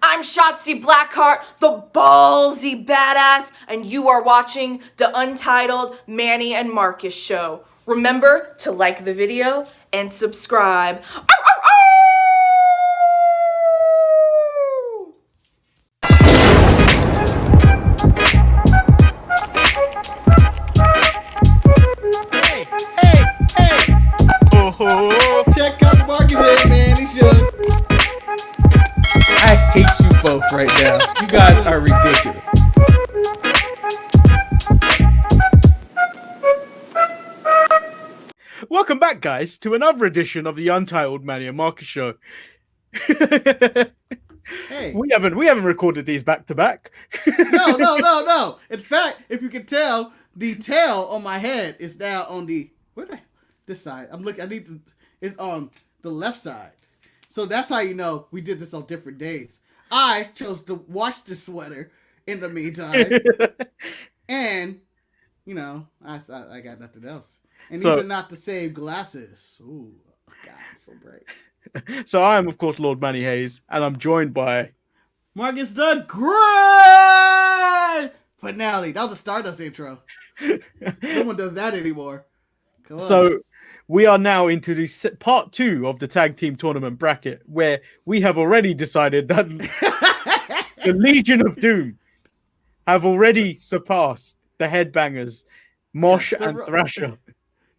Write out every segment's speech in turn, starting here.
I'm Shotzi Blackheart, the ballsy badass, and you are watching the Untitled Manny and Marcus show. Remember to like the video and subscribe. Ow, ow, ow! Hey, hey, hey! Oh, check out the Marcus and Manny show. I hate you both right now. You guys are ridiculous. Welcome back, guys, to another edition of the Untitled Manny and Marcus show. Hey, we haven't recorded these back to back. no. In fact, if you can tell, the tail on my head is now on this side. It's on the left side. So that's how you know we did this on different days. I chose to wash the sweater in the meantime, and I got nothing else. And these are not the same glasses. Ooh, God, it's so bright. So I am, of course, Lord Manny Hayes, and I'm joined by Marcus the Great finale. That was a Stardust intro. No one does that anymore. Come on. So we are now into the part 2 of the tag team tournament bracket, where we have already decided that the Legion of Doom have already surpassed the Headbangers, Mosh and Thrasher.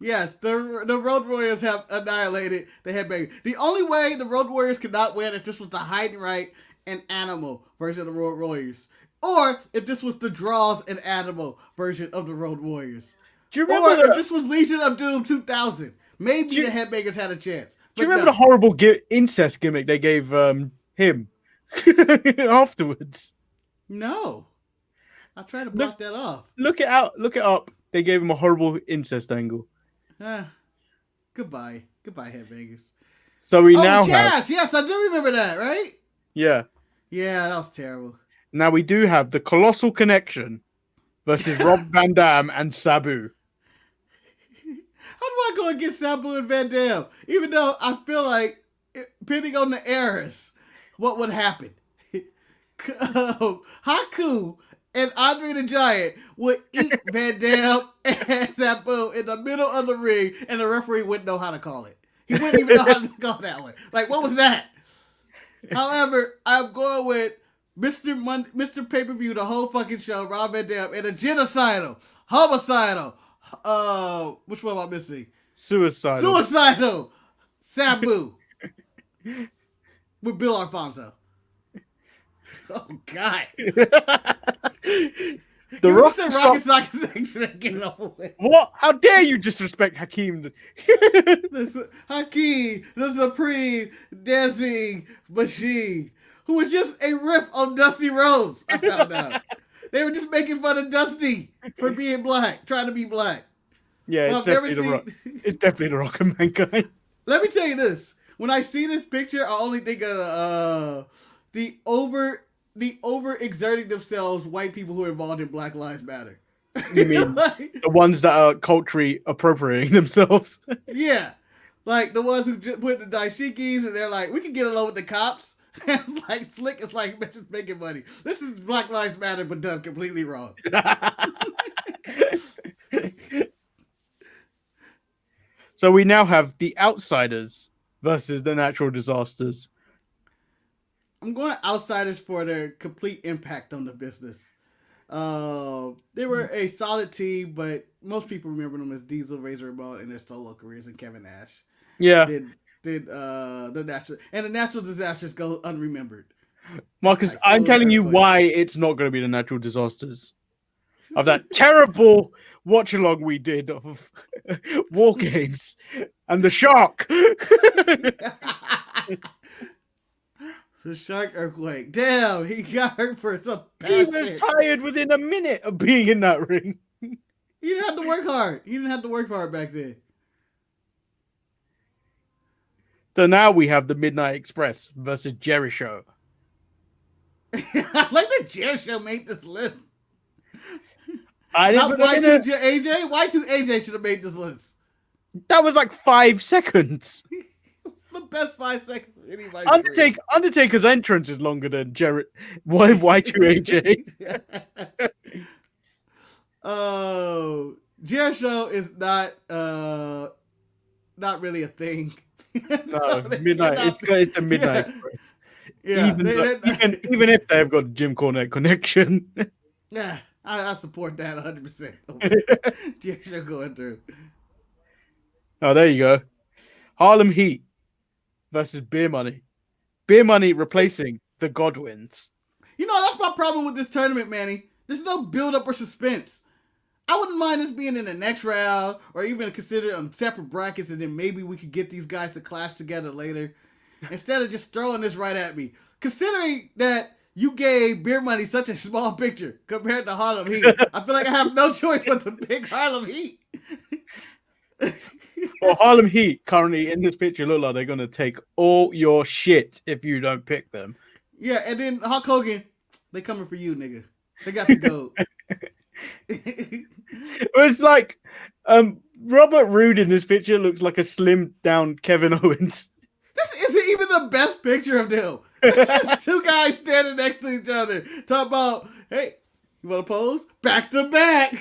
Yes, the Road Warriors have annihilated the Headbangers. The only way the Road Warriors could not win if this was the Hide and Right and Animal version of the Road Warriors, or if this was the Draws and Animal version of the Road Warriors. Do you remember if this was Legion of Doom 2000, maybe the Headbangers had a chance. Do you remember the horrible incest gimmick they gave him afterwards? No. I tried to block that off. Look it up. They gave him a horrible incest angle. Goodbye, Headbangers. So we now have... Yes, I do remember that, right? Yeah. Yeah, that was terrible. Now we do have the Colossal Connection versus Rob Van Dam and Sabu. How do I go against Sabu and Van Dam? Even though I feel like, depending on the eras, what would happen? Haku and Andre the Giant would eat Van Dam and Sabu in the middle of the ring, and the referee wouldn't know how to call it. He wouldn't even know how to call that one. Like, what was that? However, I'm going with Mr. Pay-Per-View, the whole fucking show, Rob Van Dam, and a genocidal, homicidal, which one am I missing? Suicidal Sabu with Bill Alfonso. Oh, God. The Rock said Rocket Socket section and get it over with. What? How dare you disrespect Hakeem? Hakeem, the Supreme Dancing Machine, who was just a riff on Dusty Rhodes, I found out. They were just making fun of Dusty for being black, trying to be black. Yeah, it's definitely the Rock. It's definitely the Rock and Mankind. Let me tell you this. When I see this picture, I only think of the over-exerting themselves white people who are involved in Black Lives Matter. You mean the ones that are culturally appropriating themselves? Yeah. Like the ones who put the dashikis and they're like, we can get along with the cops. It's like slick, it's like just making money. This is Black Lives Matter, but done completely wrong. So we now have the Outsiders versus the Natural Disasters. I'm going Outsiders for their complete impact on the business. They were a solid team, but most people remember them as Diesel, Razor Ramon, and their solo careers, and Kevin Nash. Yeah. The Natural Disasters go unremembered. Marcus, I'm telling you why it's not going to be the Natural Disasters. Of that terrible watch-along we did of War Games and the Shark. The Shark Earthquake. Damn, he got hurt for some bad He was shit. tired within a minute of being in that ring. You didn't have to work hard. You didn't have to work hard back then. So now we have the Midnight Express versus Jericho. I like that Jericho made this list. I Not didn't. Y2 AJ should have made this list. That was like 5 seconds. The the best 5 seconds of anybody's career. Undertaker's entrance is longer than Y2AJ. Oh, Jericho is not really a thing. No, they midnight. cannot It's the midnight. Yeah, Even if they've got Jim Cornette connection. yeah, I support that 100%. Jericho going through. Oh, there you go. Harlem Heat versus Beer Money. Beer Money replacing the Godwins. You know, that's my problem with this tournament, Manny. There's no build-up or suspense. I wouldn't mind this being in the next round or even consider on separate brackets, and then maybe we could get these guys to clash together later. Instead of just throwing this right at me. Considering that you gave Beer Money such a small picture compared to Harlem Heat, I feel like I have no choice but to pick Harlem Heat. Well, Harlem Heat currently in this picture look like they're going to take all your shit if you don't pick them. Yeah, and then Hulk Hogan, they coming for you, nigga. They got to go. It's like Robert Roode in this picture looks like a slimmed down Kevin Owens. This isn't even the best picture of them. It's just two guys standing next to each other. Talk about, hey, you want to pose? Back to back.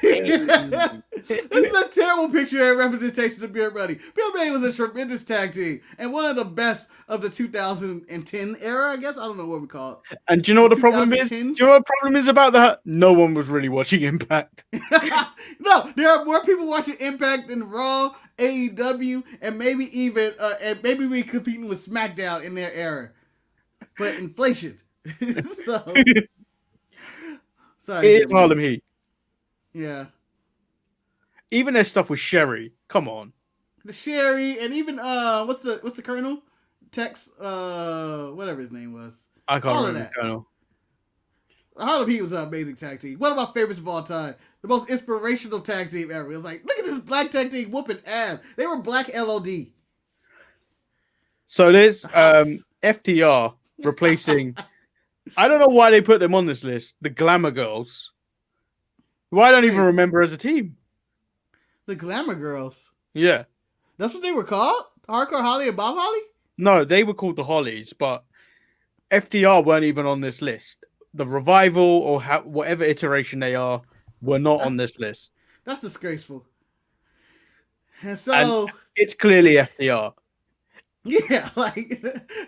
This is a terrible picture and representation of Beer Money. Beer Money was a tremendous tag team and one of the best of the 2010 era, I guess. I don't know what we call it. And do you know what the problem is? Do you know what the problem is about that? No one was really watching Impact. No, there are more people watching Impact than Raw, AEW, and maybe even we competing with SmackDown in their era. But inflation. So sorry. It's Harlem Heat. Yeah. Even their stuff with Sherry. Come on. The Sherry and even what's the Colonel? Tex whatever his name was. I can't All remember the Colonel. Harlem Heat was an amazing tag team. One of my favorites of all time. The most inspirational tag team ever. It was like, look at this black tag team whooping ass. They were black LOD. So there's FTR replacing. I don't know why they put them on this list. The Glamour Girls, who I don't even remember as a team. The Glamour Girls. Yeah, that's what they were called. Hardcore Holly and Bob Holly. No, they were called the Hollies, but FTR weren't even on this list. The Revival or whatever iteration they are were not on this list. That's disgraceful. And so it's clearly FTR. Yeah, like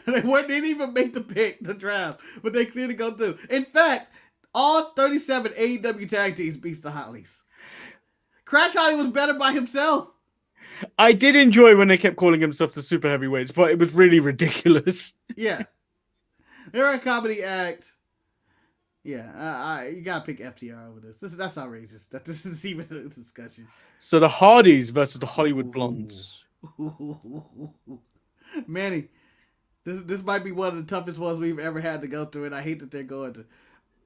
they didn't even make the draft, but they clearly go through. In fact, all 37 AEW tag teams beats the Hollies. Crash Holly was better by himself. I did enjoy when they kept calling themselves the super heavyweights, but it was really ridiculous. Yeah, they're a comedy act. Yeah, you gotta pick FTR over this. That's outrageous. That this is even a discussion. So the Hardys versus the Hollywood Blondes. Manny, this might be one of the toughest ones we've ever had to go through, and I hate that they're going to.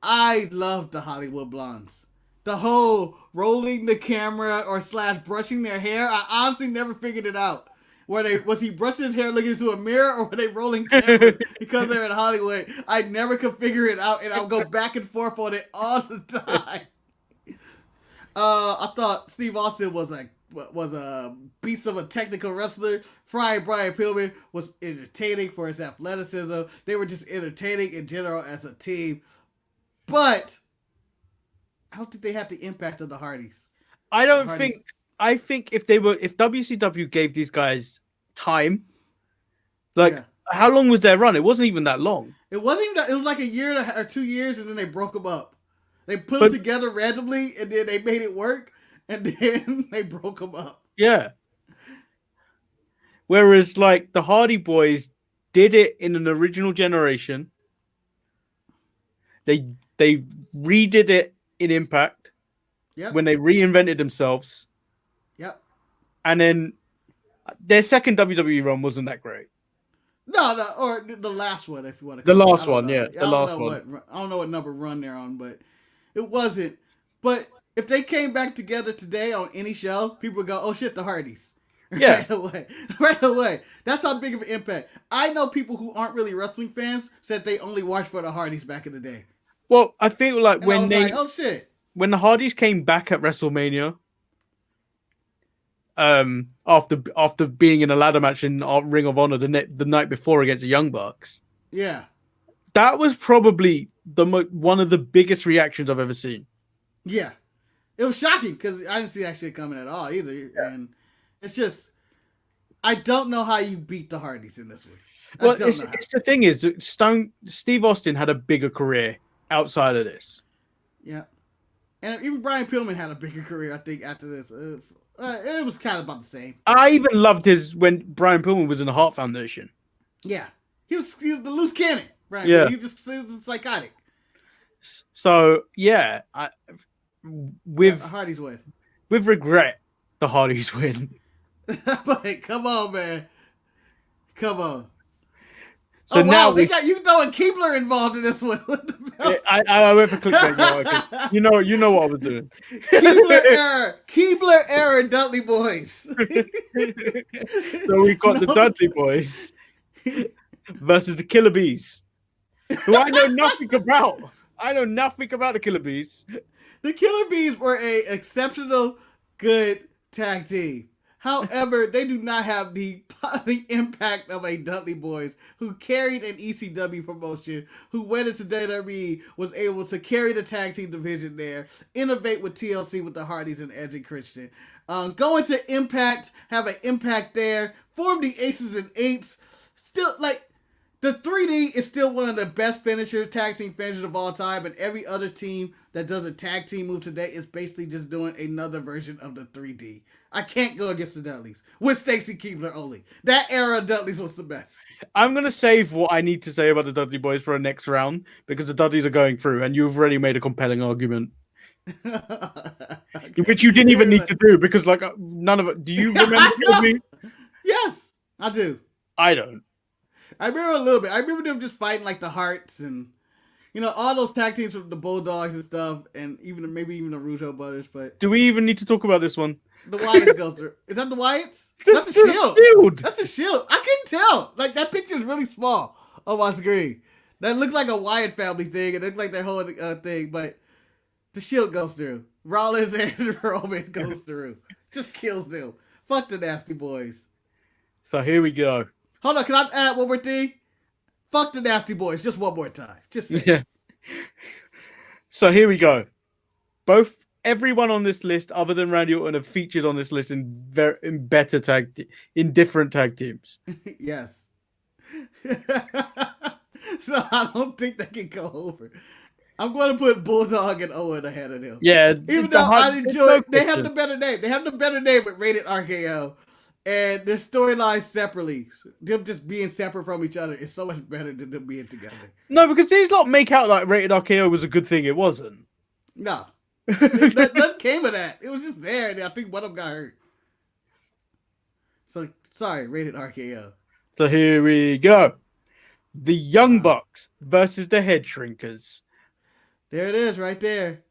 I love the Hollywood Blondes. The whole rolling the camera or / brushing their hair, I honestly never figured it out. Was he brushing his hair looking into a mirror, or were they rolling cameras because they're in Hollywood? I never could figure it out, and I'll go back and forth on it all the time. I thought Steve Austin was a beast of a technical wrestler. Brian Pillman was entertaining for his athleticism. They were just entertaining in general as a team. But I don't think they have the impact of the Hardys. I think if WCW gave these guys time, how long was their run? It wasn't even that long. It wasn't even that. It was like a year or 2 years, and then they broke them up. They put them together randomly, and then they made it work, and then they broke them up. Yeah. Whereas, like, the Hardy Boys did it in an original generation. They redid it in Impact. Yep. When they reinvented themselves. Yep. And then their second WWE run wasn't that great. No, or the last one, if you want to. The last one, yeah. The last one. I don't know what number run they're on, but it wasn't. But if they came back together today on any show, people would go, oh shit, the Hardys. Yeah. Right away. That's how big of an impact. I know people who aren't really wrestling fans said they only watched for the Hardys back in the day. Well, I feel like oh shit. When the Hardys came back at WrestleMania, after being in a ladder match in Ring of Honor the night before against the Young Bucks. Yeah. That was probably one of the biggest reactions I've ever seen. Yeah. It was shocking because I didn't see that shit coming at all either. Yeah. And it's just, I don't know how you beat the Hardys in this one. Well, it's the thing is, Steve Austin had a bigger career outside of this. Yeah. And even Brian Pillman had a bigger career, I think, after this. It was kind of about the same. I even loved when Brian Pillman was in the Heart Foundation. Yeah. He was the loose cannon, right? Yeah. He was psychotic. So, yeah. With Hardys win. With regret, the Hardys win. But come on, man. Come on. So now they got you throwing Keebler involved in this one. I went for clickbait. Okay. You know what I was doing. Keebler error, Dudley Boys. So we got the Dudley Boys versus the Killer Bees, who I know nothing about. I know nothing about the Killer Bees. The Killer Bees were a exceptional, good tag team. However, they do not have the impact of a Dudley Boys, who carried an ECW promotion, who went into WWE, was able to carry the tag team division there, innovate with TLC with the Hardys and Edge and Christian. Go into Impact, have an impact there, form the Aces and Eights. Still, the 3D is still one of the best tag team finishers of all time, and every other team that does a tag team move today is basically just doing another version of the 3D. I can't go against the Dudleys with Stacy Keebler only. That era of Dudleys was the best. I'm going to save what I need to say about the Dudley Boys for a next round, because the Dudleys are going through, and you've already made a compelling argument. Okay. Which you didn't even need to do, because none of it. Do you remember me? Yes, I do. I don't. I remember a little bit. I remember them just fighting the Hearts and all those tag teams with the Bulldogs and stuff, and maybe even the Russo brothers. But do we even need to talk about this one? The Wyatts go through. Is that the Wyatts? That's the Shield. That's the Shield. I couldn't tell. That picture is really small on my screen. That looked like a Wyatt family thing. It looked like their whole thing, but the Shield goes through. Rollins and Roman goes through. Just kills them. Fuck the Nasty Boys. So here we go. Hold on, can I add one more thing? Fuck the Nasty Boys, just one more time. Just say it. So here we go. Everyone on this list, other than Randy Orton, have featured on this list in different tag teams. Yes. So I don't think they can go over. I'm going to put Bulldog and Owen ahead of them. Yeah. Even though I enjoy it, they have the better name. They have the better name with Rated RKO. And their storylines separately, them just being separate from each other is so much better than them being together. No, because these lot make out like Rated RKO was a good thing. It wasn't. No. Nothing came of that. It was just there, and I think one of them got hurt. So, sorry, Rated RKO. So here we go. The Young Bucks versus the Head Shrinkers. There it is, right there.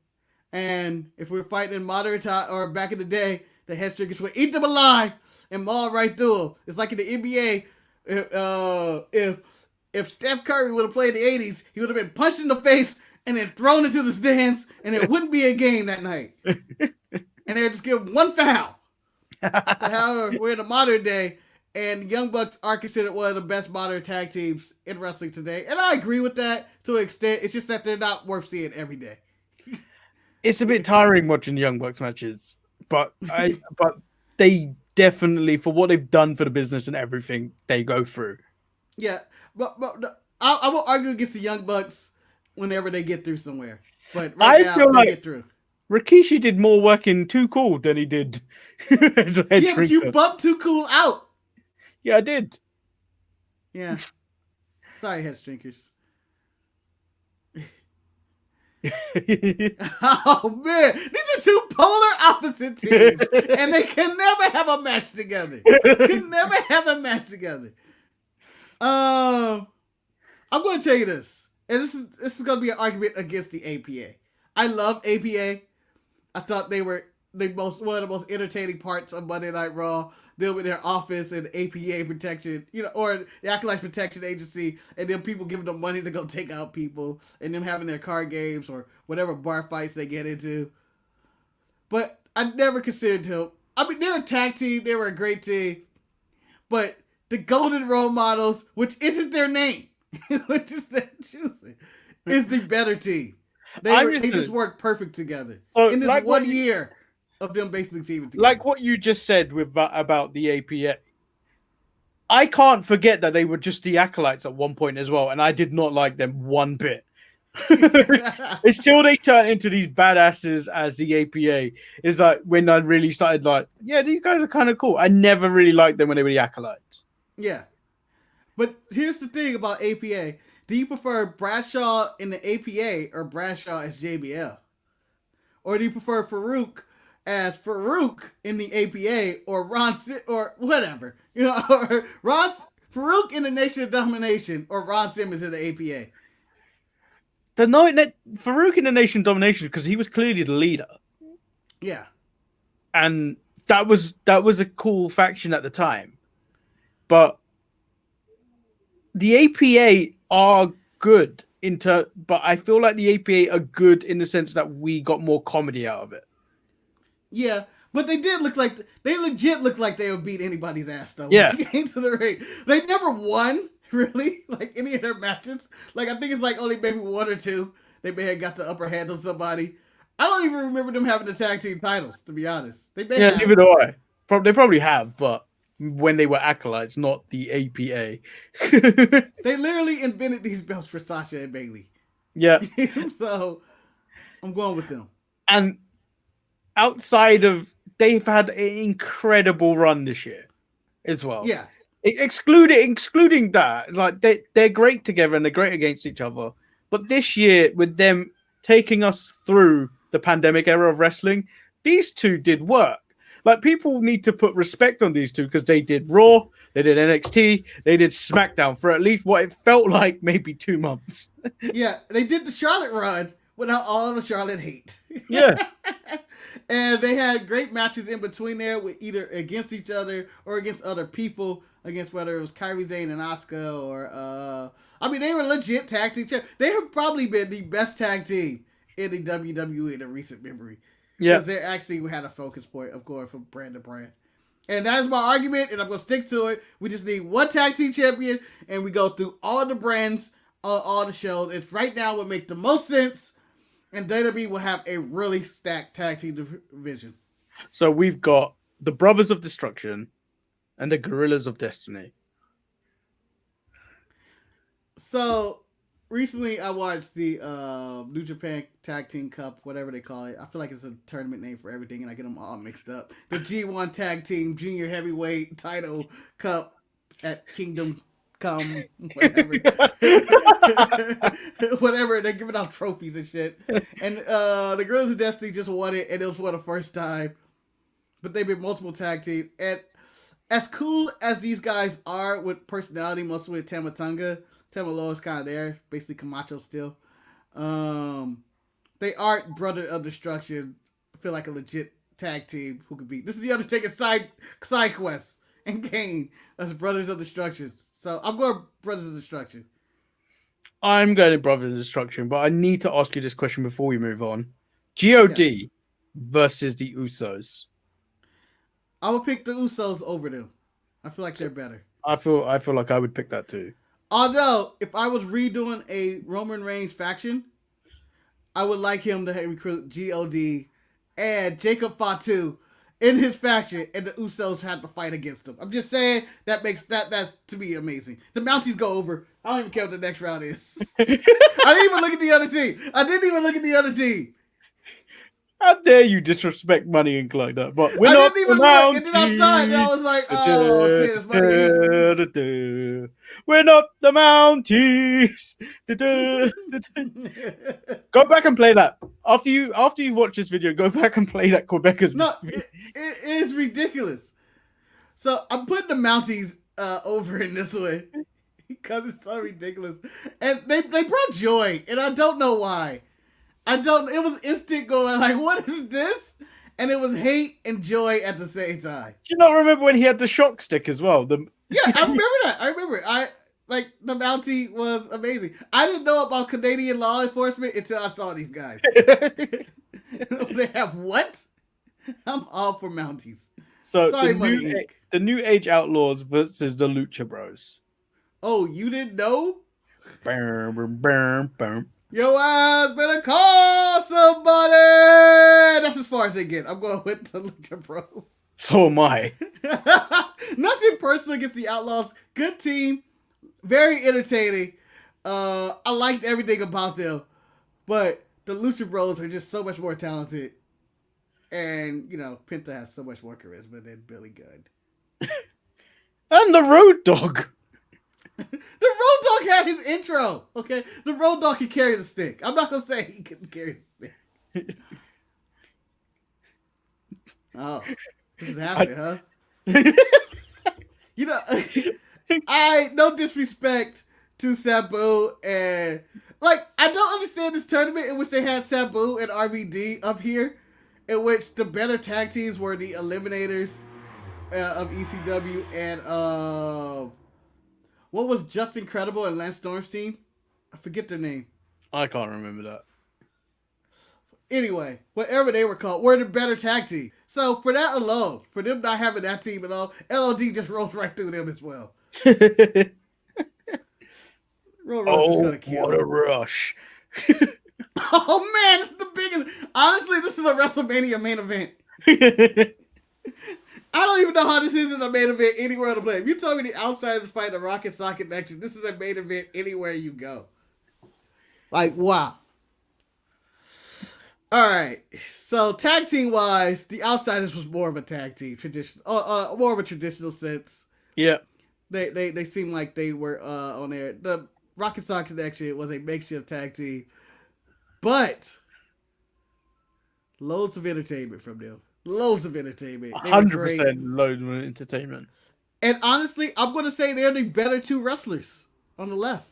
And if we're fighting in modern time, or back in the day, the Head Shrinkers would eat them alive and maul right through them. It's like in the NBA, if Steph Curry would have played in the 80s, he would have been punched in the face and then thrown into the stands, and it wouldn't be a game that night. And they'd just give one foul. However, we're in the modern day, and Young Bucks are considered one of the best modern tag teams in wrestling today. And I agree with that to an extent. It's just that they're not worth seeing every day. It's a bit tiring watching the Young Bucks matches, but they definitely, for what they've done for the business and everything, they go through. Yeah, but I will argue against the Young Bucks whenever they get through somewhere. But right now, they get through. Rikishi did more work in Too Cool than he did as a head shrinker. But you bumped Too Cool out. Yeah, I did. Yeah. Sorry, head shrinkers. Oh man, these are two polar opposite teams, and they can never have a match together. I'm going to tell you this, and this is going to be an argument against the APA. I love APA. I thought they were one of the most entertaining parts of Monday Night Raw. Them with their office and APA protection, or the Acolyte Protection Agency, and then people giving them money to go take out people, and them having their card games or whatever bar fights they get into. But I never considered them I mean, they're a tag team. They were a great team. But the Golden Role Models, which isn't their name, which is their choosing, is the better team. They just work perfect together. So, in this like one year of them basically teaming together. Like what you just said about the APA, I can't forget that they were just the Acolytes at one point as well, and I did not like them one bit. It's till they turn into these badasses as the APA is like when I really started like, yeah, these guys are kind of cool. I never really liked them when they were the Acolytes. Yeah. But here's the thing about APA. Do you prefer Bradshaw in the APA or Bradshaw as JBL? Or do you prefer Farouk as Farouk in the APA or or whatever? You know, or Farouk in the Nation of Domination or Ron Simmons in the APA? Farouk in the Nation Domination because he was clearly the leader. Yeah. And that was a cool faction at the time. But the APA are good but I feel like the APA are good in the sense that we got more comedy out of it. Yeah, but they legit looked like they would beat anybody's ass though. Yeah. When they came to the ring. They never won, really, like any of their matches. Like I think it's like only maybe one or two they may have got the upper hand on somebody. I don't even remember them having the tag team titles, to be honest. They may have. Neither do I. They probably have, but when they were Acolytes, not the APA. They literally invented these belts for Sasha and Bayley. Yeah. So I'm going with them. And outside of, they've had an incredible run this year as well. Yeah. Excluding that, like they're great together and they're great against each other. But this year, with them taking us through the pandemic era of wrestling, these two did work. Like, people need to put respect on these two because they did Raw, they did NXT, they did SmackDown for at least what it felt like maybe 2 months. Yeah, they did the Charlotte run without all the Charlotte hate. Yeah. And they had great matches in between there with either against each other or against other people, against whether it was Kairi Sane and Asuka or, I mean, they were legit tag team champions. They have probably been the best tag team in the WWE in recent memory. Yeah. Because they actually had a focus point of going from brand to brand. And that's my argument, and I'm going to stick to it. We just need one tag team champion, and we go through all the brands on all the shows. It right now would make the most sense, and WWE will have a really stacked tag team division. So we've got the Brothers of Destruction and the Gorillas of Destiny. So recently I watched the New Japan Tag Team Cup, whatever they call it. I feel like it's a tournament name for everything, and I get them all mixed up. The G1 Tag Team Junior Heavyweight Title Cup at Kingdom Come, whatever. Whatever, they're giving out trophies and shit. And the Gorillas of Destiny just won it, and it was for the first time. But they've been multiple tag teams. And as cool as these guys are with personality, mostly with Tama Tonga, Tama is kind of there, basically Camacho still. They aren't Brother of Destruction. I feel like a legit tag team who could beat. This is the Undertaker side quest and Kane as Brothers of Destruction. So I'm going Brothers of Destruction. I'm going to Brothers of Destruction, but I need to ask you this question before we move on. God versus the Usos. I would pick the Usos over them. I feel like they're better. I feel like I would pick that too. Although, if I was redoing a Roman Reigns faction, I would like him to recruit God and Jacob Fatu in his faction, and the Usos have to fight against him. I'm just saying that's to me amazing. The Mounties go over. I don't even care what the next round is. I didn't even look at the other team. How dare you disrespect Money Inc. like that? But we're I not didn't even look. And then outside, and I was like, oh, shit, it's Money. We're not the Mounties. Go back and play that. After you watch this video, go back and play that Quebecers. No, it is ridiculous. So I'm putting the Mounties over in this one because it's so ridiculous. And they brought joy, and I don't know why. It was instant going like, what is this? And it was hate and joy at the same time. Do you not remember when he had the shock stick as well? Yeah, I remember that. I remember it. The Mountie was amazing. I didn't know about Canadian law enforcement until I saw these guys. They have what? I'm all for Mounties. So Sorry, the Money new, Inc. the New Age Outlaws versus the Lucha Bros. Oh, you didn't know? Bam, bam, bam, bam. Your ass better call somebody. That's as far as they get. I'm going with the Lucha Bros. So am I. Nothing personal against the Outlaws. Good team. Very entertaining. I liked everything about them. But the Lucha Bros are just so much more talented. And, Penta has so much more charisma than Billy Gunn. And the Road Dogg. The Road Dogg had his intro. Okay? The Road Dogg can carry the stick. I'm not going to say he couldn't carry the stick. Oh. This is happening, huh? No disrespect to Sabu and I don't understand this tournament in which they had Sabu and RVD up here, in which the better tag teams were the Eliminators of ECW and what was Just Incredible and Lance Storm's team? I forget their name. I can't remember that. Anyway, whatever they were called, were the better tag team. So for that alone, for them not having that team at all, LOD just rolls right through them as well. Road Rush is gonna kill. What a rush. Oh man, this is the biggest. Honestly, this is a WrestleMania main event. I don't even know how this isn't a main event anywhere on the planet. If you told me the Outsiders fight the Rocket Socket Connection, this is a main event anywhere you go. Wow. All right, so tag team wise, the Outsiders was more of a tag team, more of a traditional sense. Yeah, they seemed like they were on there. The Rocket Sock Connection was a makeshift tag team, but loads of entertainment from them. Loads of entertainment. 100% loads of entertainment. And honestly, I'm going to say they're the better two wrestlers on the left.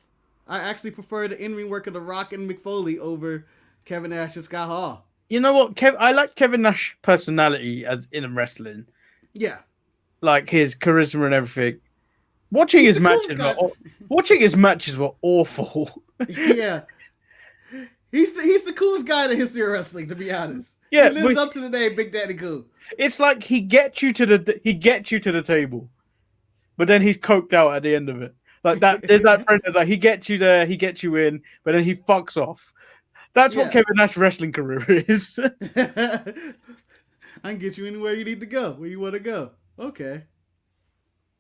I actually prefer the in-ring work of The Rock and McFoley over Kevin Nash and Scott Hall. You know what? I like Kevin Nash's personality as in wrestling. Yeah. Like his charisma and everything. Watching his matches were awful. Yeah. He's the coolest guy in the history of wrestling, to be honest. Yeah, he lives up to the name Big Daddy Cool. It's like he gets you to the table, but then he's coked out at the end of it. Like that, there's that friend that he gets you there, he gets you in, but then he fucks off. That's what Kevin Nash's wrestling career is. I can get you anywhere you need to go, where you want to go. Okay.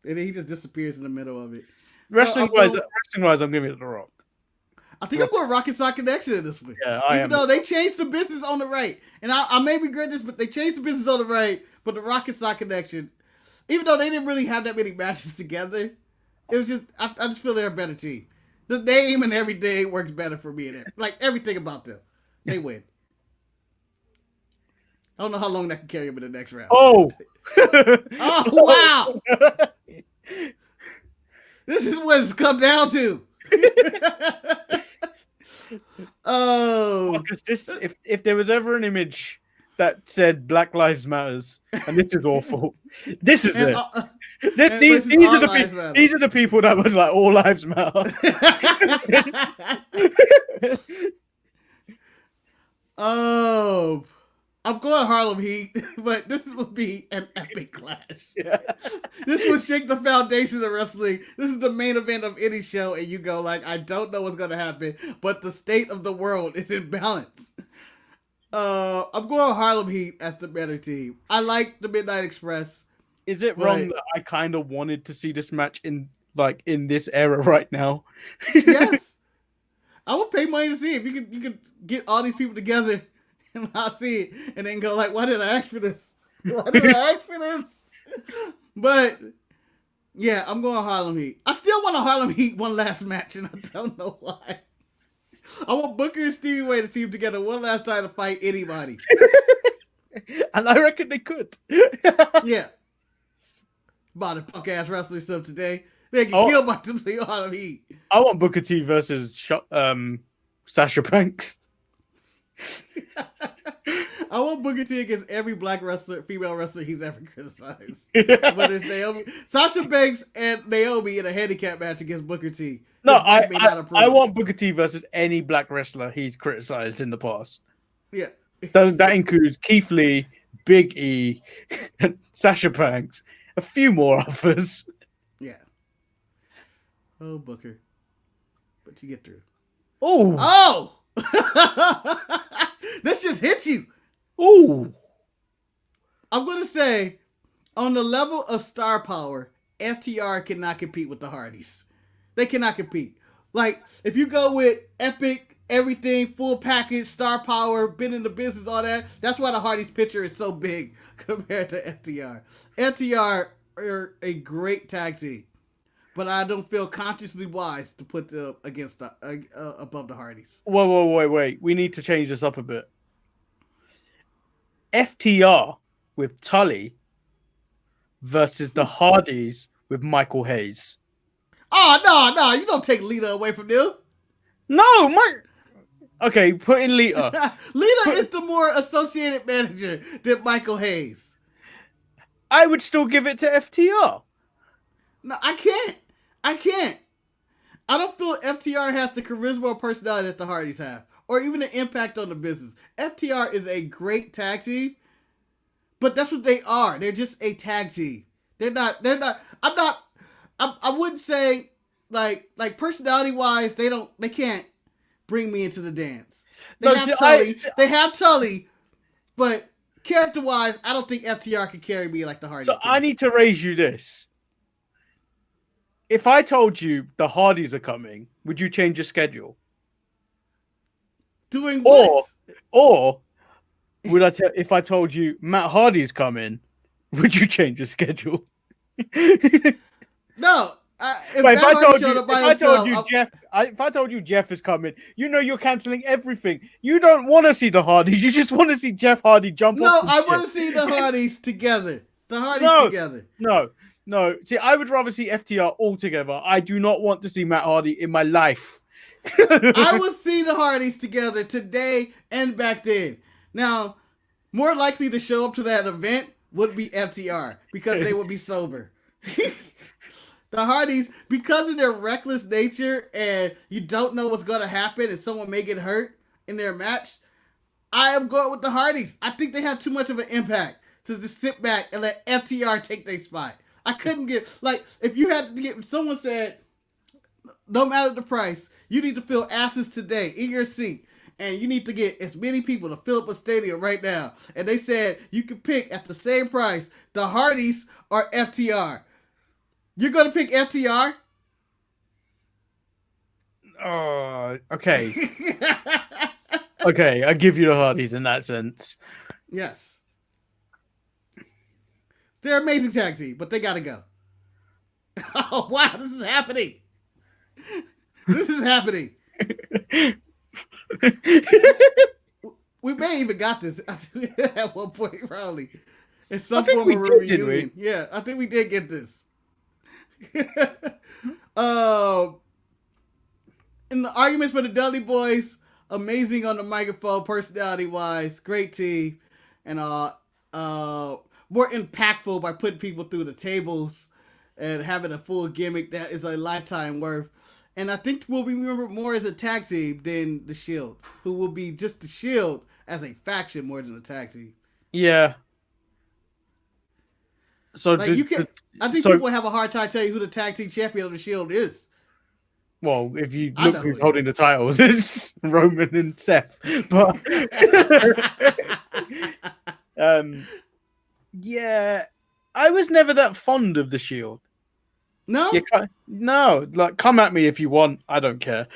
And then he just disappears in the middle of it. Wrestling-wise, I'm giving it The Rock. I think I'm going Rocket Sock Connection in this one. Yeah, I am. Even though they changed the business on the right. And I may regret this, but they changed the business on the right. But the Rocket Sock Connection, even though they didn't really have that many matches together, it was just, I just feel they're a better team. The name and everything works better for me. Like everything about them. They win. I don't know how long that can carry them in the next round. Oh! Oh, wow! This is what it's come down to. Oh, because if there was ever an image that said Black Lives Matters, and this is awful, this is it. These are the people that was like all lives matter. Oh, I'm going Harlem Heat, but this would be an epic clash. Yeah. This would shake the foundation of wrestling. This is the main event of any show, and you go like, I don't know what's going to happen, but the state of the world is in balance. I'm going Harlem Heat as the better team. I like the Midnight Express. Is it wrong that I kind of wanted to see this match in this era right now? Yes. I would pay money to see it. You could get all these people together and I'll see it and then go like, why did I ask for this? Why did I ask for this? But yeah, I'm going Harlem Heat. I still want a Harlem Heat one last match and I don't know why. I want Booker and Stevie Way to team together one last time to fight anybody. And I reckon they could. Yeah. By the punk ass wrestling stuff today. They get killed by them Harlem Heat. I want Booker T versus Sasha Banks. I want Booker T against every black female wrestler he's ever criticized. Whether it's Naomi, Sasha Banks and Naomi in a handicap match against Booker T. No, I want Booker T versus any black wrestler he's criticized in the past. Yeah. That includes Keith Lee, Big E, and Sasha Banks, a few more others. Yeah. Oh, Booker. But you get through. Oh, Oh! This just hit you. oh, I'm going to say, on the level of star power, FTR cannot compete with the Hardys. They cannot compete. Like, if you go with epic, everything, full package, star power, been in the business, all that, that's why the Hardys picture is so big compared to FTR. FTR are a great tag team, but I don't feel consciously wise to put them against above the Hardys. wait. We need to change this up a bit. FTR with Tully versus the Hardys with Michael Hayes. Oh, no, you don't take Lita away from them. No, Okay, put in Lita. Lita is the more associated manager than Michael Hayes. I would still give it to FTR. No, I can't. I don't feel FTR has the charisma or personality that the Hardys have, or even an impact on the business. FTR is a great tag team, but that's what they are. They're just a tag team. They're not. I wouldn't say like personality wise, they can't bring me into the dance. They have Tully, but character wise, I don't think FTR can carry me like the Hardys. So I need to raise you this. If I told you the Hardys are coming, would you change your schedule? Doing what? Or would if I told you Matt Hardy's coming, would you change your schedule? No. If I told you Jeff is coming, you're canceling everything. You don't want to see the Hardys. You just want to see Jeff Hardy jump off. No, I want to see the Hardys together. Together. No. See, I would rather see FTR all together. I do not want to see Matt Hardy in my life. I would see the Hardys together today and back then. Now, more likely to show up to that event would be FTR because they would be sober. The Hardys, because of their reckless nature and you don't know what's going to happen and someone may get hurt in their match, I am going with the Hardys. I think they have too much of an impact to just sit back and let FTR take their spot. I couldn't get, if you had to get, someone said, no matter the price, you need to fill asses today in your seat. And you need to get as many people to fill up a stadium right now. And they said you can pick at the same price the Hardys or FTR. You're going to pick FTR? Okay. Okay, I give you the Hardys in that sense. Yes. They're an amazing tag team, but they got to go. Oh, wow, this is happening. This is happening. We may even got this at one point, probably. In some form of reunion. Yeah, I think we did get this. In the arguments for the Dudley Boys, amazing on the microphone, personality-wise, great team, and more impactful by putting people through the tables and having a full gimmick that is a lifetime worth. And I think we'll be remembered more as a tag team than the Shield, who will be just the Shield as a faction more than a tag team. Yeah. So I think people have a hard time telling you who the tag team champion of the Shield is. Well, if you look who's holding the titles, it's Roman and Seth. But yeah, I was never that fond of the Shield. No? No, come at me if you want. I don't care.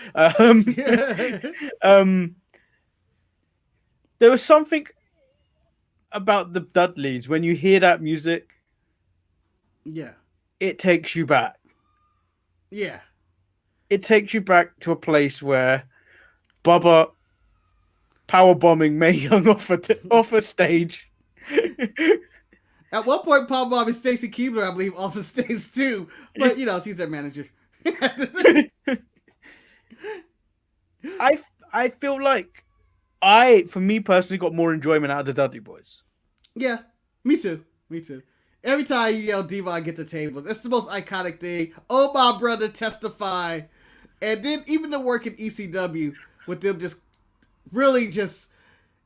There was something about the Dudleys when you hear that music. Yeah. It takes you back. Yeah. It takes you back to a place where Bubba powerbombing Mae Young off a stage. At one point, powerbombing and Stacy Keibler, I believe, off the stage too. But she's their manager. I feel like for me personally, got more enjoyment out of the Dudley Boys. Yeah, me too. Every time you yell Devon get the tables, it's the most iconic thing. Oh, my brother, testify. And then even the work in ECW with them just really just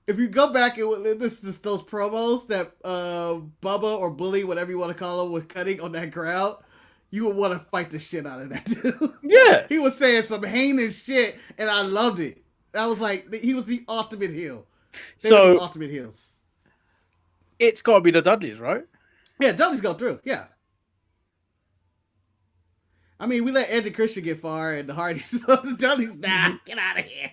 if you go back and this those promos that Bubba or Bully, whatever you want to call him, was cutting on that crowd, you would want to fight the shit out of that dude. Yeah. He was saying some heinous shit, and I loved it. I was like, he was the ultimate heel. They were the ultimate heels. It's got to be the Dudleys, right? Yeah, Dudleys go through. Yeah. I mean, we let Edge and Christian get far, and the Hardys, so the Dudleys, nah, get out of here.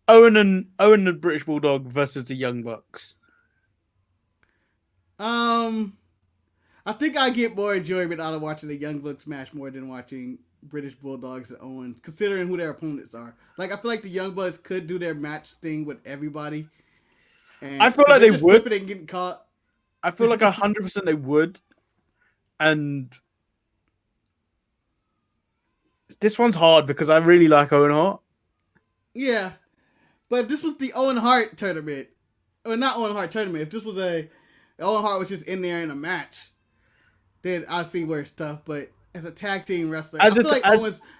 Owen and British Bulldog versus the Young Bucks. I think I get more enjoyment out of watching the Young Bucks match more than watching British Bulldogs and Owen, considering who their opponents are. Like, I feel like the Young Bucks could do their match thing with everybody. And I feel like they would. And getting caught. I feel like 100% they would. And this one's hard because I really like Owen Hart. Yeah. But if this was the Owen Hart tournament, or not Owen Hart tournament, if this was Owen Hart was just in there in a match, then I'd see where it's tough. But as a tag team wrestler, I feel like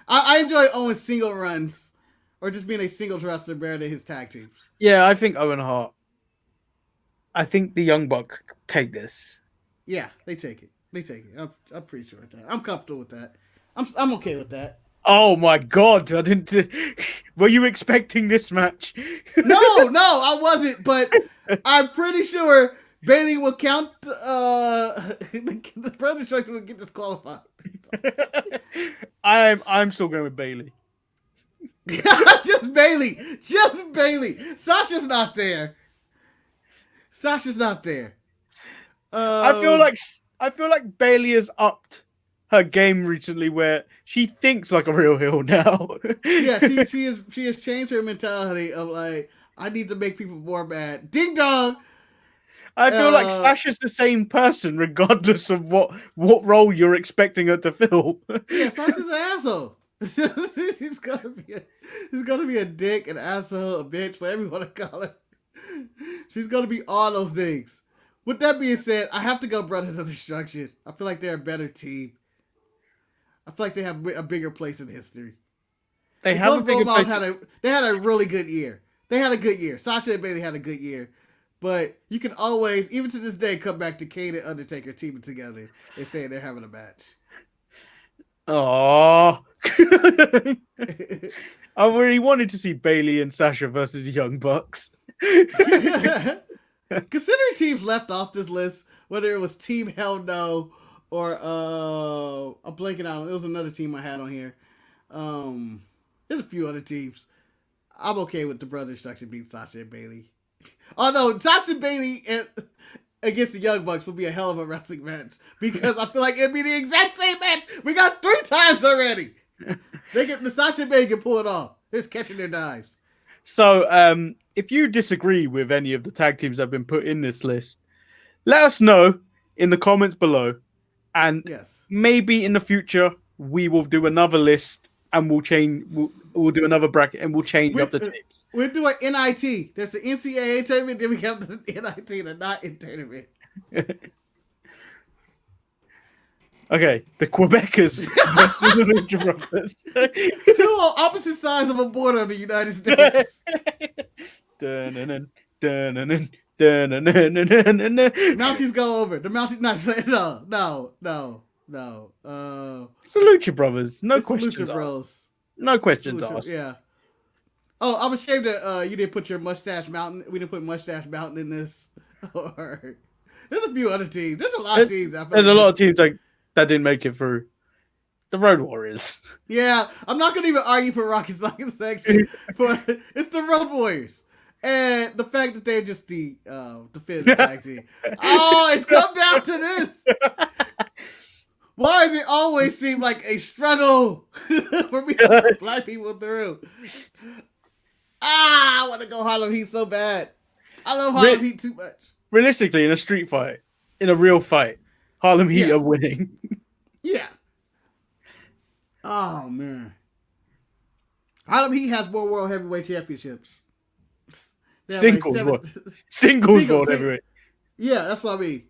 I enjoy Owen's single runs, or just being a singles wrestler better than his tag teams. Yeah, I think Owen Hart. I think the Young Bucks take this. Yeah, they take it. I'm pretty sure of that. I'm comfortable with that. I'm okay with that. Oh my God! I didn't. Were you expecting this match? No, I wasn't. But I'm pretty sure Bailey will count. The brother instructor will get disqualified. I'm still going with Bailey. Just Bailey. Sasha's not there. I feel like Bailey has upped her game recently, where she thinks like a real heel now. Yeah, she has changed her mentality of like, I need to make people more mad. Ding dong. I feel like Sasha's the same person, regardless of what role you're expecting her to fill. Yeah, Sasha's an asshole. she's gonna be a dick, an asshole, a bitch, whatever you want to call her. She's gonna be all those things. With that being said, I have to go Brothers of Destruction. I feel like they're a better team. I feel like they have a bigger place in history. They have a bigger place. They had a really good year. They had a good year. Sasha and Bailey had a good year. But you can always, even to this day, come back to Kane and Undertaker teaming together and saying they're having a match. Aww. I really wanted to see Bailey and Sasha versus the Young Bucks. Considering teams left off this list, whether it was Team Hell No or I'm blanking out. It was another team I had on here. There's a few other teams. I'm okay with the Brothers Destruction beating Sasha and Bailey. Although Sasha and Bailey against the Young Bucks would be a hell of a wrestling match, because I feel like it'd be the exact same match we got 3 times already. The Sasha and Bailey can pull it off. They're just catching their dives. So, if you disagree with any of the tag teams that have been put in this list, let us know in the comments below. And maybe in the future, we will do another list and we'll do another bracket and we'll change up the teams. We'll do an NIT. There's the NCAA tournament, then we have the NIT, the not-in tournament. Okay, the Quebecers. Two on opposite sides of a border of the United States. Mounties go over. The Mounties, no. It's the Lucha Brothers. No questions Lucha Bros. No questions asked. Yeah. Oh, I'm ashamed that you didn't put your Mustache Mountain. We didn't put Mustache Mountain in this. Or there's a few other teams. There's a lot of teams. There's a lot of teams that didn't make it through. The Road Warriors. Yeah, I'm not gonna even argue for Rocky Socket section, but it's the Road Warriors. And the fact that they're just the defensive tag team. Oh, it's come down to this. Why does it always seem like a struggle for me to put black people through? I want to go Harlem Heat so bad. I love Harlem Heat too much. Realistically, in a street fight, in a real fight, Harlem Heat are winning. Yeah. Oh, man. Harlem Heat has more World Heavyweight Championships. Singles World Heavyweight. Yeah, that's what I mean.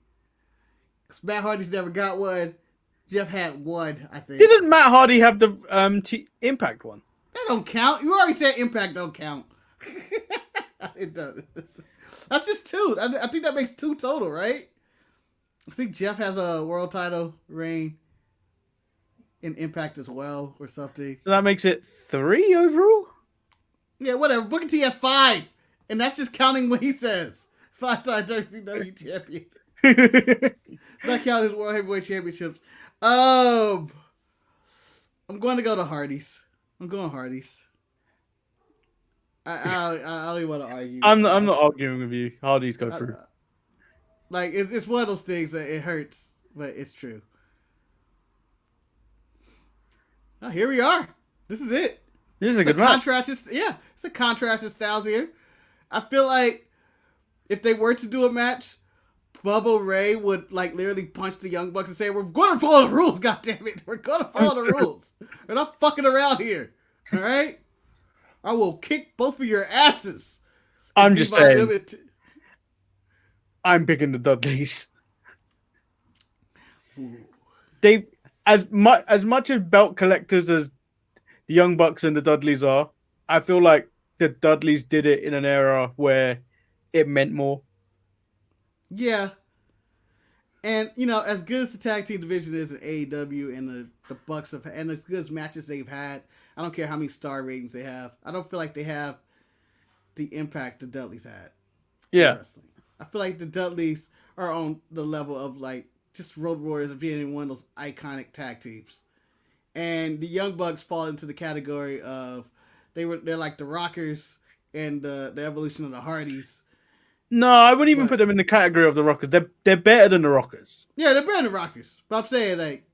Matt Hardy's never got one. Jeff had one, I think. Didn't Matt Hardy have the Impact one? That don't count. You already said Impact don't count. It does. That's just 2. I think that makes 2 total, right? I think Jeff has a world title reign in Impact as well, or something. So that makes it 3 overall? Yeah, whatever. Booker T has 5. And that's just counting what he says. 5-time WCW champion. Not counting his World Heavyweight Championships. I'm going to go to Hardy's. I'm going Hardy's. I don't even want to argue. I'm not arguing with you. Hardy's go through. Like, it's one of those things that it hurts, but it's true. Oh, here we are. This is it. This is a good match. It's a contrast in styles here. I feel like if they were to do a match, Bubba Ray would like literally punch the Young Bucks and say, "We're going to follow the rules, goddammit. We're going to follow the rules. We're not fucking around here. All right? I will kick both of your asses." I'm just saying. I'm picking the Dudleys. They as much as belt collectors as the Young Bucks and the Dudleys are, I feel like the Dudleys did it in an era where it meant more. Yeah. And, as good as the tag team division is in AEW and the Bucks have, and as good as matches they've had, I don't care how many star ratings they have. I don't feel like they have the impact the Dudleys had. Yeah. Wrestling. I feel like the Dudleys are on the level of like just Road Warriors of being one of those iconic tag teams. And the Young Bucks fall into the category of they're like the Rockers and the evolution of the Hardys. No, I wouldn't even put them in the category of the Rockers. They're better than the Rockers. Yeah, they're better than the Rockers. But I'm saying like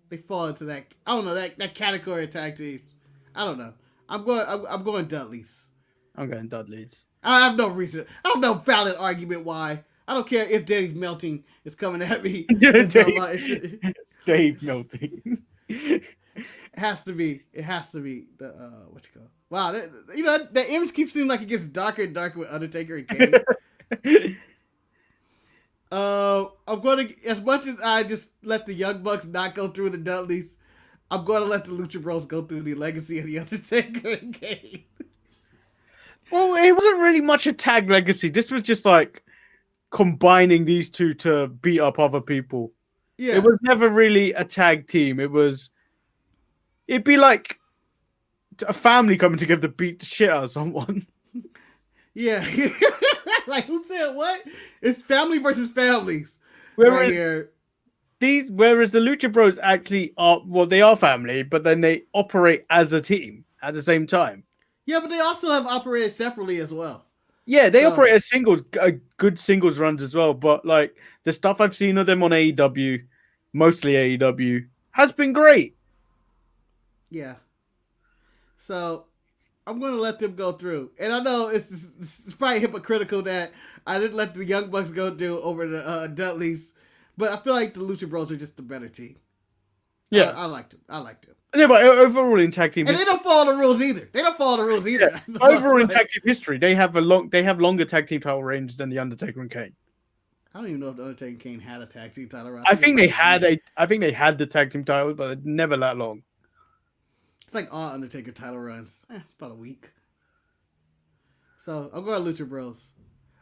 they fall into that, I don't know, that category of tag teams. I don't know. I'm going Dudleys. I'm going Dudleys. I have no reason. I have no valid argument why. I don't care if Dave Melting is coming at me. Dave Melting. It has to be the what you call. Wow, that image keeps seeming like it gets darker and darker with Undertaker and Kane. I'm going to, as much as I just let the Young Bucks not go through the Dudleys, I'm going to let the Lucha Bros go through the legacy of the Undertaker and Kane. Well, it wasn't really much a tag legacy. This was just like combining these two to beat up other people. Yeah. It was never really a tag team. It'd be like a family coming together to beat the shit out of someone. Yeah. Like, who said what? It's family versus families. Whereas the Lucha Bros actually are, well, they are family, but then they operate as a team at the same time. Yeah, but they also have operated separately as well. Yeah, they operate as good singles runs as well. But like the stuff I've seen of them on AEW, mostly AEW, has been great. Yeah. So I'm going to let them go through. And I know it's probably hypocritical that I didn't let the Young Bucks go through over the Dudleys. But I feel like the Lucha Bros are just the better team. Yeah. I liked them. Yeah, but overall in tag team history, and they don't follow the rules either. Yeah. Overall in tag team history, they have longer tag team title reigns than the Undertaker and Kane. I don't even know if the Undertaker and Kane had a tag team title reign. I think they had the tag team titles, but never that long. It's like all Undertaker title runs. About a week. So I'm going Lucha Bros.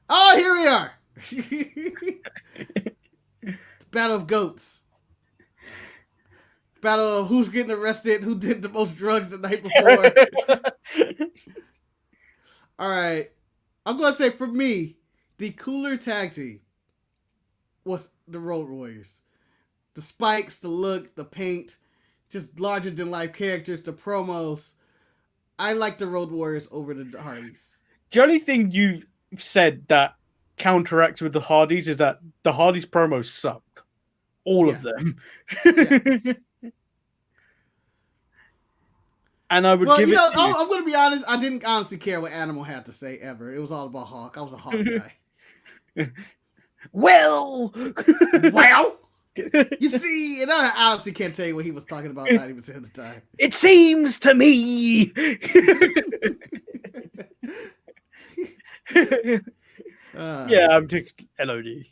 Oh, here we are. It's Battle of Goats. Battle of who's getting arrested, who did the most drugs the night before. All right. I'm going to say for me, the cooler tag team was the Road Warriors. The spikes, the look, the paint, just larger than life characters, the promos. I like the Road Warriors over the Hardys. The only thing you said that counteracts with the Hardys is that the Hardys promos sucked. All of them. Yeah. And I would give it. I'm going to be honest. I didn't honestly care what Animal had to say ever. It was all about Hawk. I was a Hawk guy. Well, you see, and I honestly can't tell you what he was talking about 90% of the time. It seems to me. Yeah, I'm taking LOD.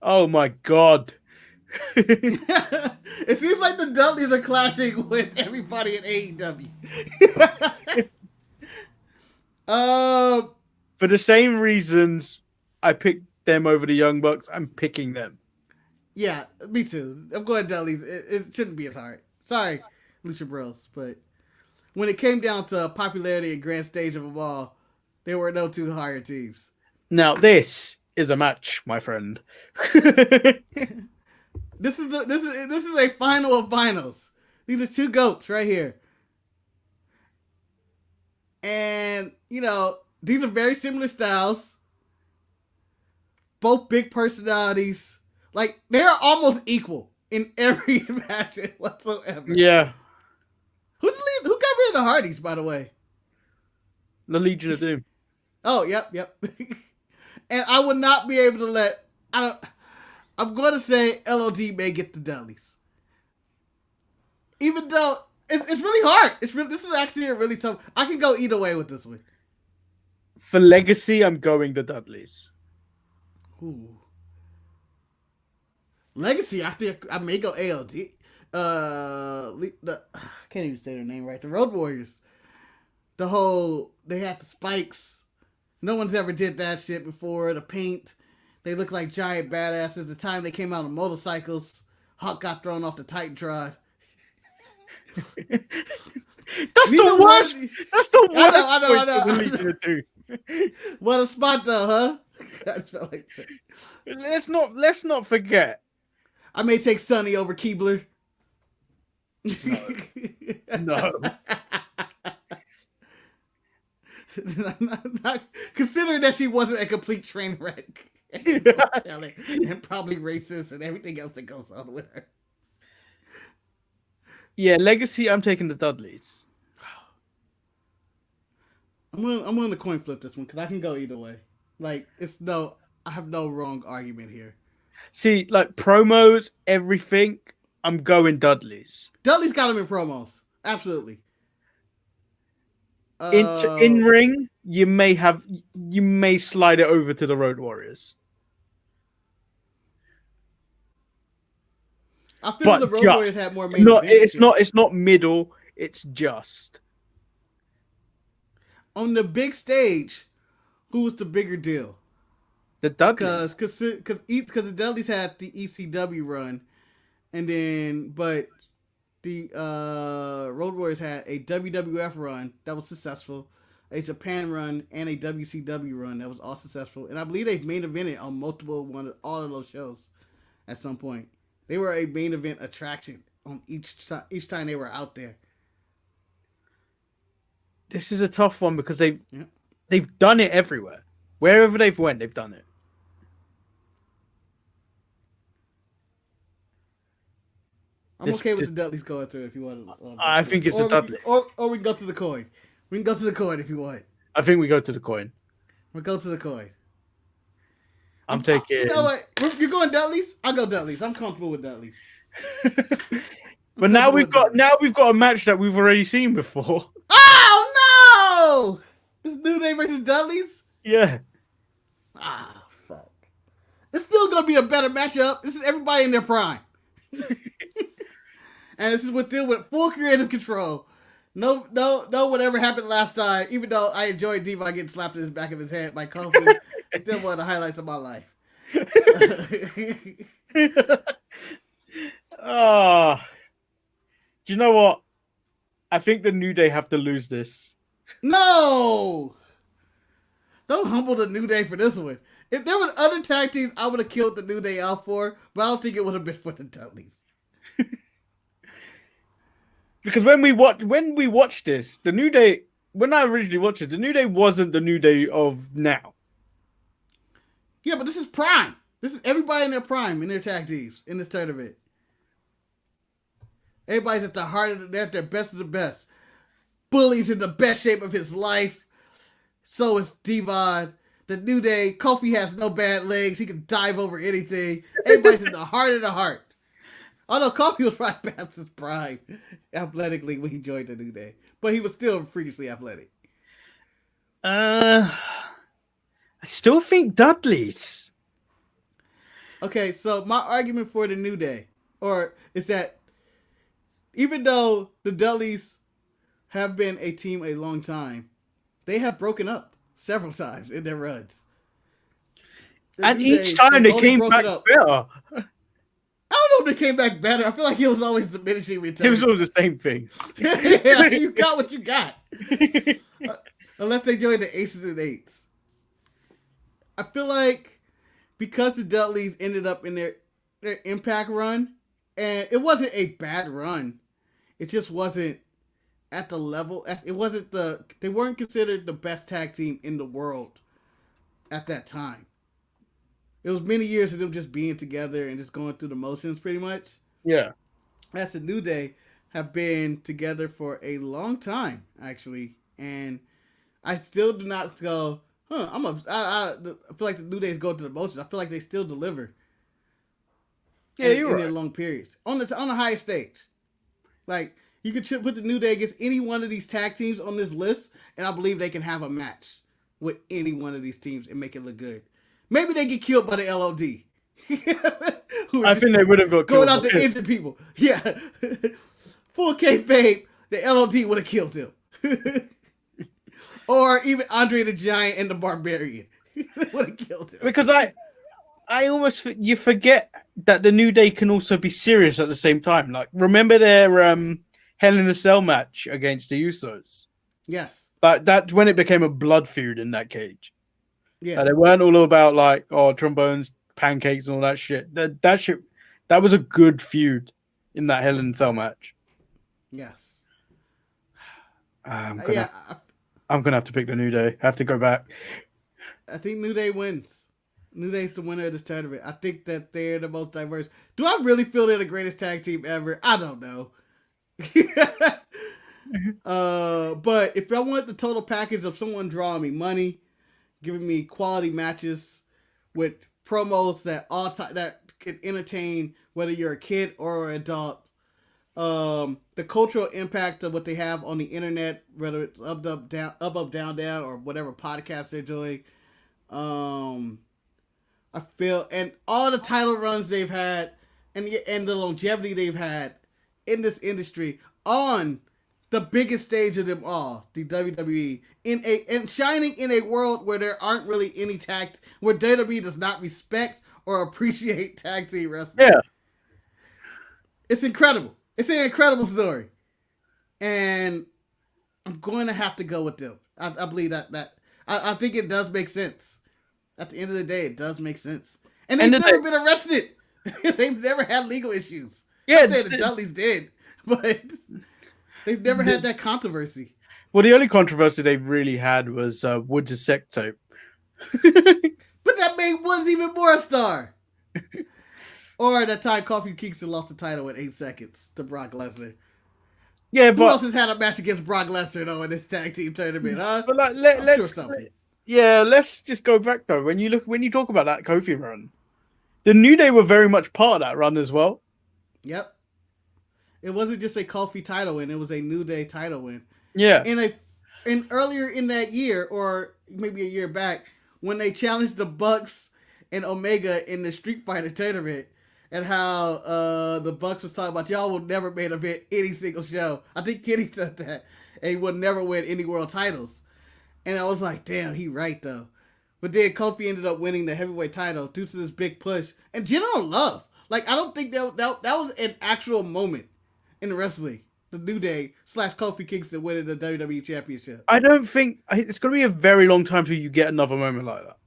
Oh my god. It seems like the Dudleys are clashing with everybody in AEW. For the same reasons I picked them over the Young Bucks, I'm picking them. Yeah, me too. I'm going Dudley's. It shouldn't be as hard. Sorry, Lucha Bros, but when it came down to popularity and grand stage of them all, there were no two higher teams. Now this is a match, my friend. This is a final of finals. These are two goats right here. And, you know, these are very similar styles. Both big personalities. Like, they're almost equal in every match whatsoever. Yeah. Who got rid of the Hardys, by the way? The Legion of Doom. Oh, yep. And I would not be able to I'm going to say LOD may get the Dudleys. Even though it's really hard. This is actually a really tough. I can go either way with this one. For Legacy, I'm going the Dudleys. Ooh. Legacy, I may go ALD. I can't even say their name right. The Road Warriors. They had the spikes. No one's ever did that shit before. The paint. They look like giant badasses. The time they came out on motorcycles, Hawk got thrown off the Titantron. That's the worst. That's the worst. I know. The Legion of Doom. What a spot though, huh? I just felt like saying. Let's not forget. I may take Sonny over Keebler. No. Not considering that she wasn't a complete train wreck and probably racist and everything else that goes on with her. Yeah, Legacy. I'm taking the Dudleys. I'm going to coin flip this one because I can go either way. Like I have no wrong argument here. See, like promos, everything. I'm going Dudleys. Dudley's got them in promos, absolutely. In ring, you may slide it over to the Road Warriors. I feel the Road Warriors have more main events. It's not middle. It's just on the big stage. Who was the bigger deal? The Dudleys. Because the Dudleys had the ECW run, and then but the Road Warriors had a WWF run that was successful, a Japan run, and a WCW run that was all successful. And I believe they main evented on all of those shows at some point. They were a main event attraction on each time they were out there. This is a tough one because they've done it everywhere. Wherever they've went, they've done it. I'm okay with the Dudleys going through if you want to. I think it's a Dudley. Or we can go to the coin. We can go to the coin if you want. I think we go to the coin. We'll go to the coin. I'm taking. You know what? You're going Dudleys? I'll go Dudleys. I'm comfortable with Dudleys. But now we've got a match that we've already seen before. Oh no! This New Day versus Dudleys? Yeah. Ah, fuck. It's still gonna be a better matchup. This is everybody in their prime. And this is with full creative control. No, whatever happened last time, even though I enjoyed Devon getting slapped in the back of his head by Kofi, still one of the highlights of my life. Oh. Do you know what? I think the New Day have to lose this. No! Don't humble the New Day for this one. If there were other tag teams, I would have killed the New Day out for, but I don't think it would have been for the Dudleys. Because when we watched this, the New Day, when I originally watched it, the New Day wasn't the New Day of now. Yeah, but this is prime. This is everybody in their prime in their tag teams in this tournament. Everybody's at the heart of it. They're at their best of the best. Bully's in the best shape of his life. So is Devon. The New Day, Kofi has no bad legs. He can dive over anything. Everybody's in the heart of the heart. Although Kofi was right past his prime athletically when he joined the New Day. But he was still freakishly athletic. I still think Dudley's. Okay, so my argument for the New Day is that even though the Dudleys have been a team a long time, they have broken up several times in their runs. And each time they came back better. I don't know if they came back better. I feel like it was always diminishing returns. It was always the same thing. Yeah, you got what you got. Unless they joined the Aces and Eights. I feel like because the Dudleys ended up in their Impact run, and it wasn't a bad run. It just wasn't at the level. It wasn't they weren't considered the best tag team in the world at that time. It was many years of them just being together and just going through the motions pretty much. Yeah. That's the New Day have been together for a long time, actually. And I still do not go, I feel like the New Days go through the motions. I feel like they still deliver. Yeah, you're in right. their long periods. On the highest stage. Like, you could put the New Day against any one of these tag teams on this list, and I believe they can have a match with any one of these teams and make it look good. Maybe they get killed by the LOD. I think they would have got going killed. out to injure people. Yeah. Full kayfabe, the LOD would have killed them. Or even Andre the Giant and the Barbarian would have killed him. Because I almost, you forget that the New Day can also be serious at the same time. Like, remember their Hell in a Cell match against the Usos? Yes. But that's when it became a blood feud in that cage. Yeah. They weren't all about like, oh, trombones, pancakes, and all that shit. That was a good feud in that Hell in a Cell match. Yes. I'm gonna have to pick the New Day. I have to go back. I think New Day wins. New Day's the winner of this tournament. I think that they're the most diverse. Do I really feel they're the greatest tag team ever? I don't know. But if I want the total package of someone drawing me money, giving me quality matches with promos that that can entertain whether you're a kid or an adult, the cultural impact of what they have on the internet, whether it's up, down, or whatever podcast they're doing. I feel, and all the title runs they've had, and the longevity they've had in this industry on the biggest stage of them all, the WWE, and shining in a world where there aren't really any where WWE does not respect or appreciate tag team wrestling. Yeah, it's incredible. It's an incredible story, and I'm going to have to go with them. I believe that I think it does make sense. At the end of the day, it does make sense. And they've never been arrested. They've never had legal issues. Yeah, I said the Dudleys did, but they've never had that controversy. Well, the only controversy they really had was Woods' sex tape. But that made Woods even more a star. Or that time Kofi Kingston lost the title in 8 seconds to Brock Lesnar. Yeah, Who else has had a match against Brock Lesnar though in this tag team tournament? Huh? But like, let's just go back though. When you talk about that Kofi run, the New Day were very much part of that run as well. Yep. It wasn't just a Kofi title win; it was a New Day title win. Yeah. And earlier in that year, or maybe a year back, when they challenged the Bucks and Omega in the Street Fighter tournament, and how the Bucks was talking about y'all will never main event any single show. I think Kenny said that, and he would never win any world titles. And I was like, damn, he right though. But then Kofi ended up winning the heavyweight title due to this big push and general love. Like, I don't think that was an actual moment in wrestling. The New Day / Kofi Kingston winning the WWE Championship. I don't think it's going to be a very long time till you get another moment like that.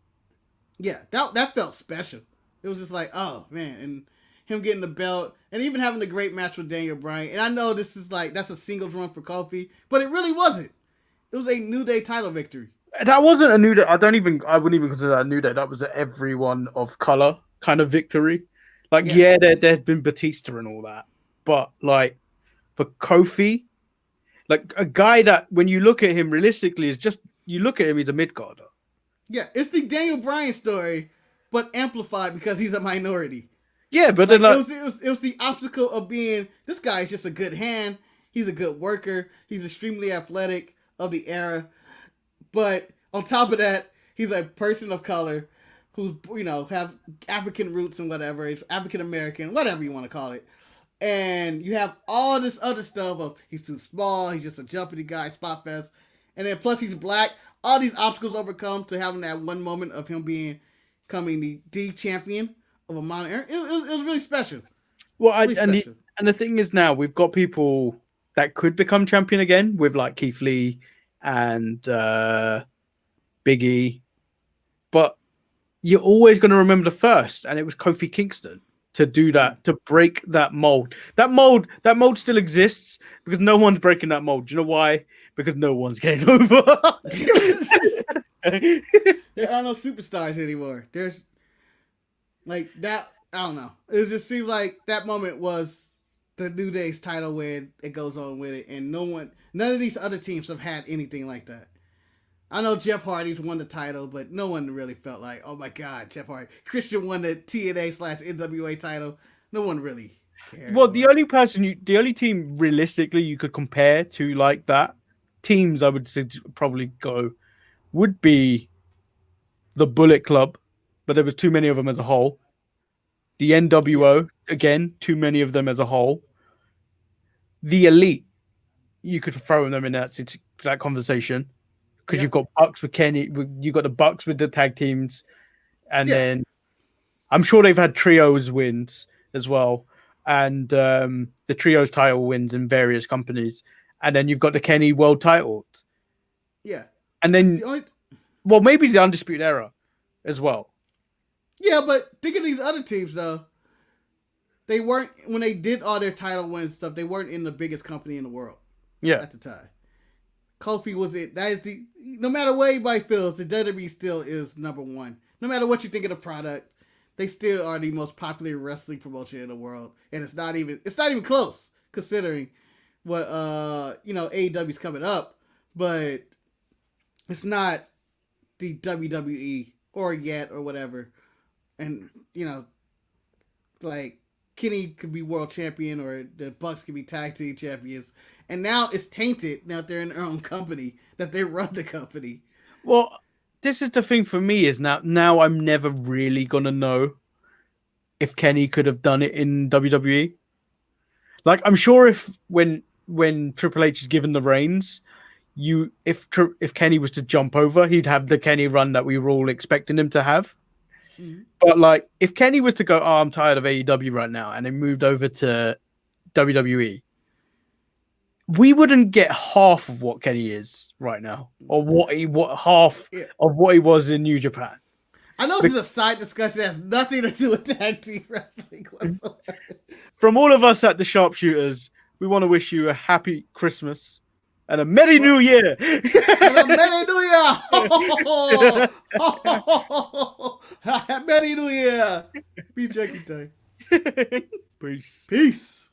Yeah, that felt special. It was just like, oh man, and him getting the belt and even having a great match with Daniel Bryan. And I know this is like, that's a singles run for Kofi, but it really wasn't. It was a New Day title victory. That wasn't a New Day. I wouldn't even consider that a New Day. That was an everyone of color kind of victory. Like, yeah there had been Batista and all that. But like, for Kofi, like a guy that when you look at him realistically is just, you look at him, he's a mid-carder. Yeah, it's the Daniel Bryan story, but amplified because he's a minority. Yeah, but like, then it was the obstacle of being, this guy is just a good hand. He's a good worker. He's extremely athletic of the era. But on top of that, he's a person of color who's, have African roots and whatever, African American, whatever you want to call it. And you have all this other stuff of he's too small, he's just a jumpity guy, spot fest. And then plus he's black. all these obstacles overcome to having that one moment of him becoming the champion of a modern era. It was really special. Well, Really special. and the thing is now we've got people that could become champion again with like Keith Lee and Big E, but you're always going to remember the first, and it was Kofi Kingston to do that, to break that mold. That mold still exists because no one's breaking that mold. Do you know why? Because no one's getting over. There are no superstars anymore. There's like that. I don't know. It just seemed like that moment was the New Day's title win. It goes on with it, and none of these other teams have had anything like that. I know Jeff Hardy's won the title, but no one really felt like, oh my God, Jeff Hardy. Christian won the TNA/NWA title. No one really cared. Well, the only team realistically you could compare to like that teams, I would say probably go would be the Bullet Club, but there was too many of them as a whole. The NWO, again, too many of them as a whole. The Elite, you could throw them in that conversation. Because you've got Bucks with Kenny, you've got the Bucks with the tag teams, and then I'm sure they've had trios wins as well, and the trios title wins in various companies, and then you've got the Kenny World titles. Yeah, and then well, maybe the Undisputed Era as well. Yeah, but think of these other teams though. They weren't when they did all their title wins stuff. They weren't in the biggest company in the world. Yeah, at the time. Kofi was it. That is no matter what anybody feels, the WWE still is number one. No matter what you think of the product, they still are the most popular wrestling promotion in the world, and it's not even close considering what AEW's coming up, but it's not the WWE or yet or whatever, and like Kenny could be world champion or the Bucks could be tag team champions. And now it's tainted now that they're in their own company, that they run the company. Well, this is the thing for me is now I'm never really going to know if Kenny could have done it in WWE. Like, I'm sure if when Triple H is given the reins, if Kenny was to jump over, he'd have the Kenny run that we were all expecting him to have. Mm-hmm. But like, if Kenny was to go, oh, I'm tired of AEW right now, and then moved over to WWE, we wouldn't get half of what Kenny is right now, or half of what he was in New Japan. I know this is a side discussion that has nothing to do with tag team wrestling whatsoever. From all of us at the Sharpshooters, we want to wish you a happy Christmas and a Merry New Year. And a Merry New Year. Merry New Year. Be Jackie Day. Peace. Peace.